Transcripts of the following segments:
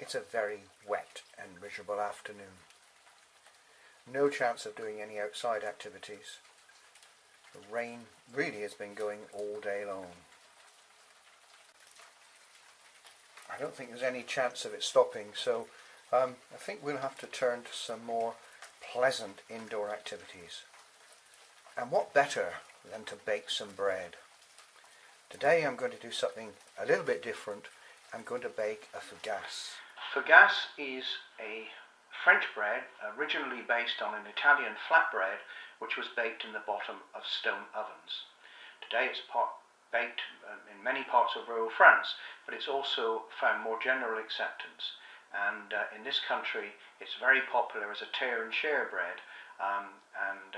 It's a very wet and miserable afternoon. No chance of doing any outside activities. The rain really has been going all day long. I don't think there's any chance of it stopping, so I think we'll have to turn to some more pleasant indoor activities. And what better than to bake some bread? Today I'm going to do something a little bit different. I'm going to bake a fougasse. Fougasse is a French bread originally based on an Italian flatbread which was baked in the bottom of stone ovens. Today it's baked in many parts of rural France, but it's also found more general acceptance. And in this country it's very popular as a tear and share bread, and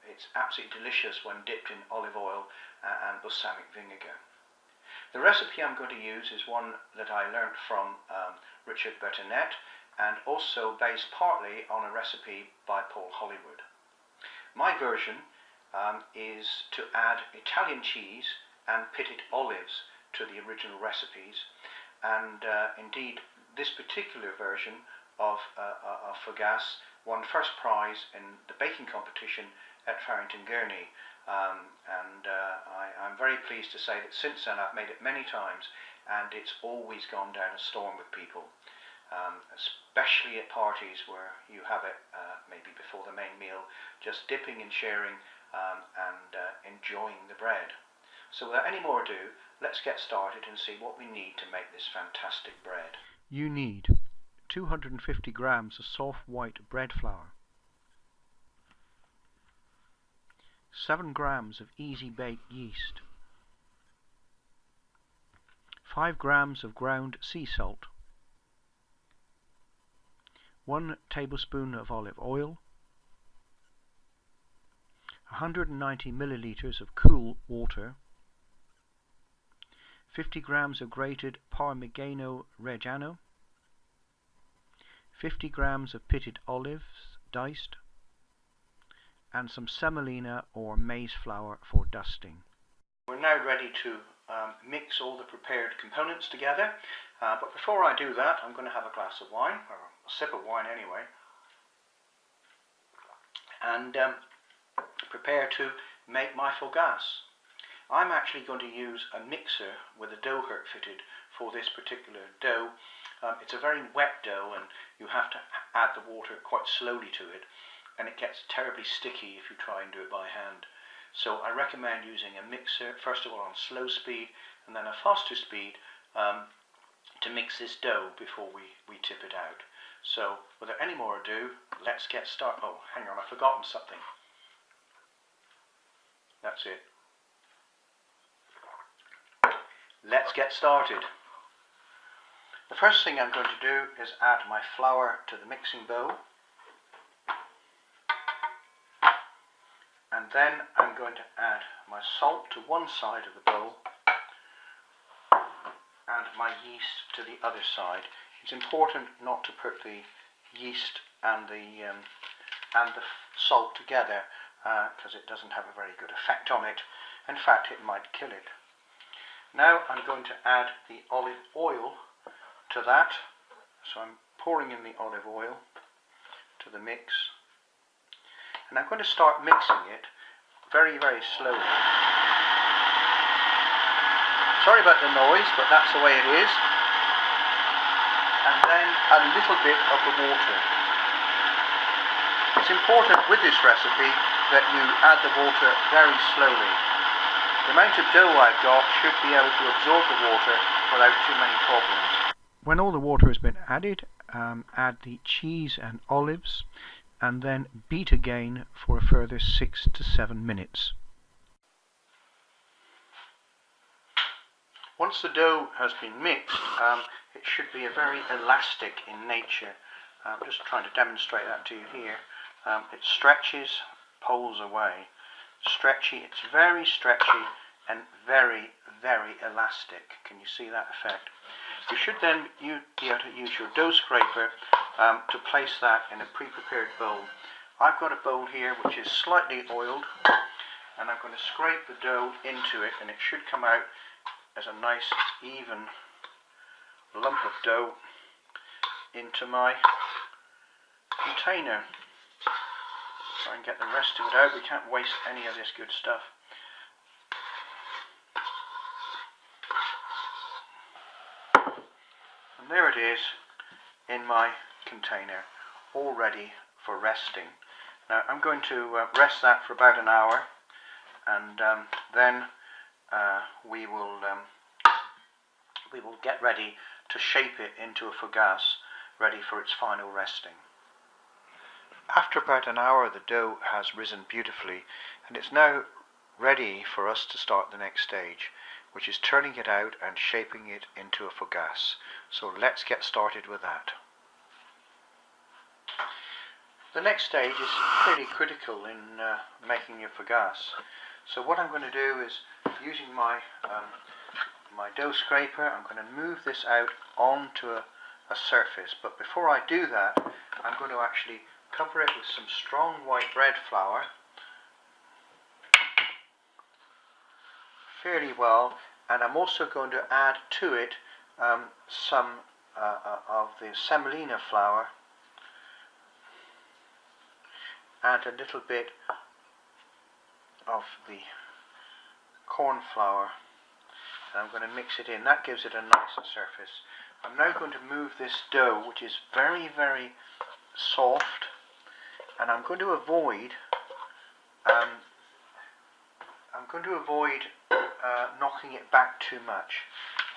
it's absolutely delicious when dipped in olive oil and balsamic vinegar. The recipe I'm going to use is one that I learnt from Richard Bertinet, and also based partly on a recipe by Paul Hollywood. My version is to add Italian cheese and pitted olives to the original recipes, and indeed this particular version of Fougasse won first prize in the baking competition at Farrington Gurney. I'm very pleased to say that since then I've made it many times, and it's always gone down a storm with people, especially at parties where you have it maybe before the main meal, just dipping and sharing and enjoying the bread. So without any more ado, let's get started and see what we need to make this fantastic bread. You need 250 grams of soft white bread flour, 7 grams of easy bake yeast, 5 grams of ground sea salt, 1 tablespoon of olive oil, 190 milliliters of cool water, 50 grams of grated Parmigiano Reggiano, 50 grams of pitted olives diced, and some semolina or maize flour for dusting. We're now ready to mix all the prepared components together, but before I do that I'm going to have a glass of wine, or a sip of wine anyway, and prepare to make my fougasse. I'm actually going to use a mixer with a dough hurt fitted for this particular dough. It's a very wet dough and you have to add the water quite slowly to it, and it gets terribly sticky if you try and do it by hand. So I recommend using a mixer, first of all on slow speed and then a faster speed, to mix this dough before we tip it out. So without any more ado, let's get started. Oh, hang on, I've forgotten something. That's it. Let's get started. The first thing I'm going to do is add my flour to the mixing bowl, and then I'm going to add my salt to one side of the bowl and my yeast to the other side. It's important not to put the yeast and the salt together because it doesn't have a very good effect on it. In fact, it might kill it. Now I'm going to add the olive oil to that. So I'm pouring in the olive oil to the mix, and I'm going to start mixing it very, very slowly. Sorry about the noise, but that's the way it is. And then a little bit of the water. It's important with this recipe that you add the water very slowly. The amount of dough I've got should be able to absorb the water without too many problems. When all the water has been added, add the cheese and olives, and then beat again for a further 6 to 7 minutes. Once the dough has been mixed, it should be a very elastic in nature. I'm just trying to demonstrate that to you here. It stretches, pulls away. Stretchy, it's very stretchy and very, very elastic. Can you see that effect? You should then be able to use your dough scraper to place that in a pre-prepared bowl. I've got a bowl here which is slightly oiled, and I'm going to scrape the dough into it, and it should come out as a nice even lump of dough. into my container. Try and get the rest of it out. We can't waste any of this good stuff. And there it is in my container, all ready for resting. Now I'm going to rest that for about an hour, and then we will get ready to shape it into a fougasse, ready for its final resting. After about an hour, the dough has risen beautifully, and it's now ready for us to start the next stage, which is turning it out and shaping it into a fougasse. So let's get started with that. The next stage is pretty critical in making your fougasse. So what I'm going to do is, using my my dough scraper, I'm going to move this out onto a surface. But before I do that, I'm going to actually cover it with some strong white bread flour fairly well, and I'm also going to add to it some of the semolina flour and a little bit of the corn flour, and I'm going to mix it in. That gives it a nice surface. I'm now going to move this dough, which is very, very soft, and I'm going to avoid knocking it back too much.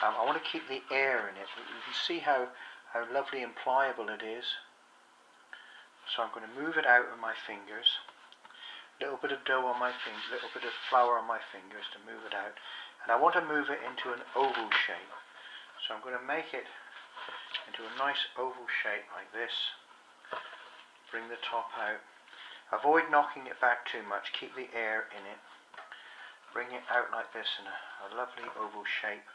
I want to keep the air in it. You can see how lovely and pliable it is. So I'm going to move it out with my fingers. A little bit of dough on my fingers, a little bit of flour on my fingers to move it out. And I want to move it into an oval shape. So I'm going to make it into a nice oval shape like this. Bring the top out. Avoid knocking it back too much. Keep the air in it. Bring it out like this in a lovely oval shape.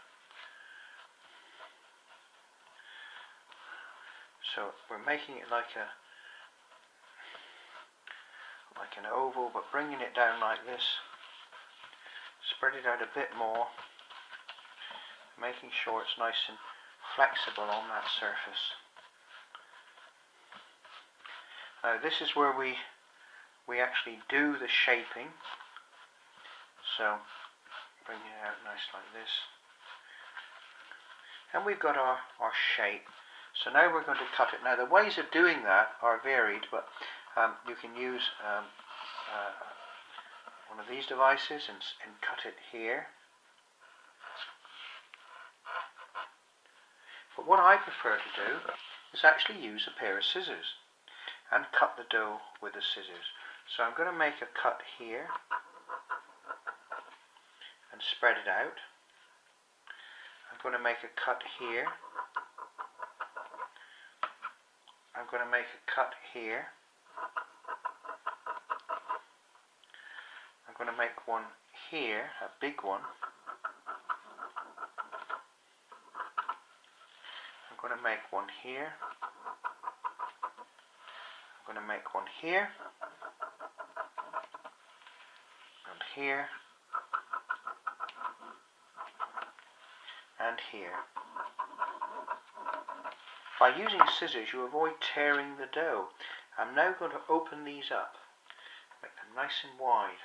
So we're making it like an oval, but bringing it down like this. Spread it out a bit more, making sure it's nice and flexible on that surface. Now this is where we actually do the shaping. So bring it out nice like this, and we've got our shape. So now we're going to cut it. Now the ways of doing that are varied, but you can use one of these devices and cut it here. But what I prefer to do is actually use a pair of scissors and cut the dough with the scissors. So I'm going to make a cut here and spread it out. I'm going to make a cut here. I'm going to make a cut here. I'm going to make one here, a big one. I'm going to make one here. I'm going to make one here. And here. And here. By using scissors, you avoid tearing the dough. I'm now going to open these up, make them nice and wide.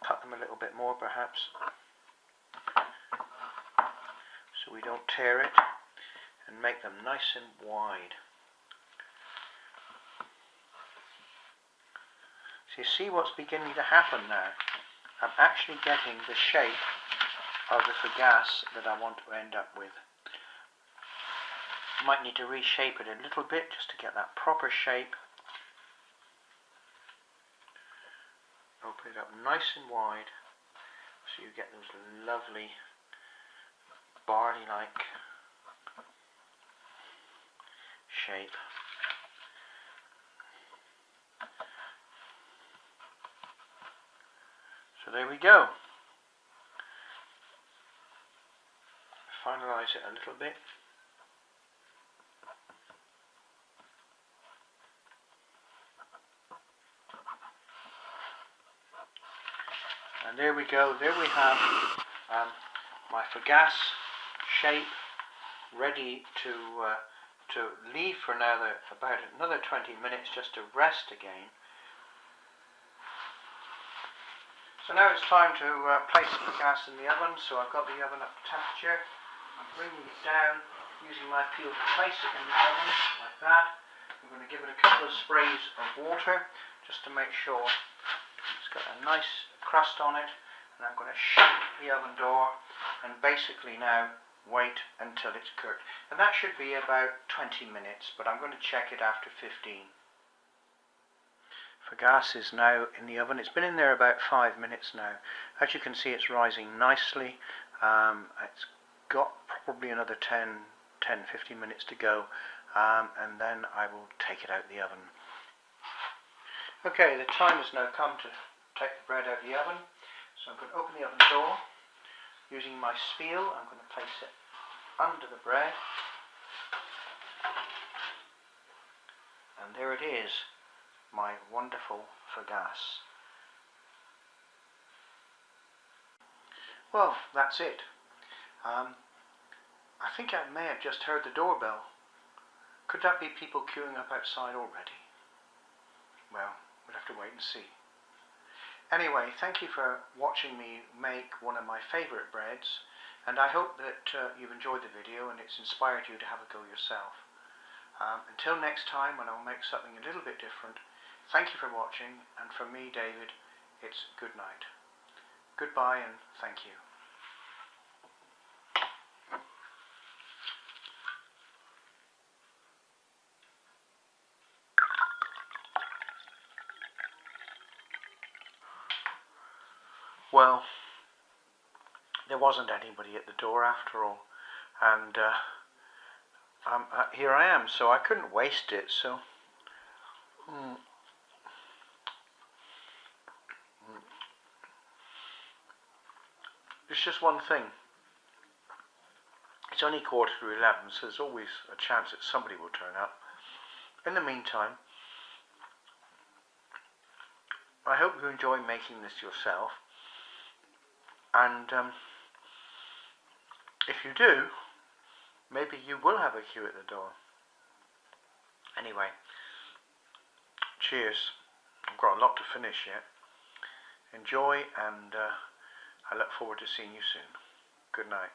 Cut them a little bit more perhaps, so we don't tear it, and make them nice and wide. So you see what's beginning to happen now. I'm actually getting the shape of the fougasse that I want to end up with. Might need to reshape it a little bit just to get that proper shape. Open it up nice and wide so you get those lovely barley-like shape. So there we go. Finalize it a little bit. And there we go. There we have my fougasse shape, ready to leave for about another 20 minutes just to rest again. So now it's time to place the gas in the oven. So I've got the oven up to temperature. I'm bringing it down using my peel to place it in the oven like that. I'm going to give it a couple of sprays of water just to make sure it's got a nice crust on it, and I'm going to shut the oven door and basically now wait until it's cooked. And that should be about 20 minutes, but I'm going to check it after 15. Fougasse is now in the oven. It's been in there about 5 minutes now. As you can see, it's rising nicely. It's got probably another 10-15 minutes to go, and then I will take it out of the oven. Okay, the time has now come to take the bread out of the oven. So I'm going to open the oven door. Using my spiel, I'm going to place it under the bread. And there it is, my wonderful Fougasse. Well, that's it. I think I may have just heard the doorbell. Could that be people queuing up outside already? Well, we'll have to wait and see. Anyway, thank you for watching me make one of my favourite breads, and I hope that you've enjoyed the video and it's inspired you to have a go yourself. Until next time, when I'll make something a little bit different, thank you for watching, and from me, David, it's good night. Goodbye and thank you. Well, there wasn't anybody at the door after all, and here I am, so I couldn't waste it, so it's just one thing. It's only 11:15, so there's always a chance that somebody will turn up. In the meantime, I hope you enjoy making this yourself. And if you do, maybe you will have a queue at the door. Anyway, cheers. I've got a lot to finish yet. Enjoy, and I look forward to seeing you soon. Good night.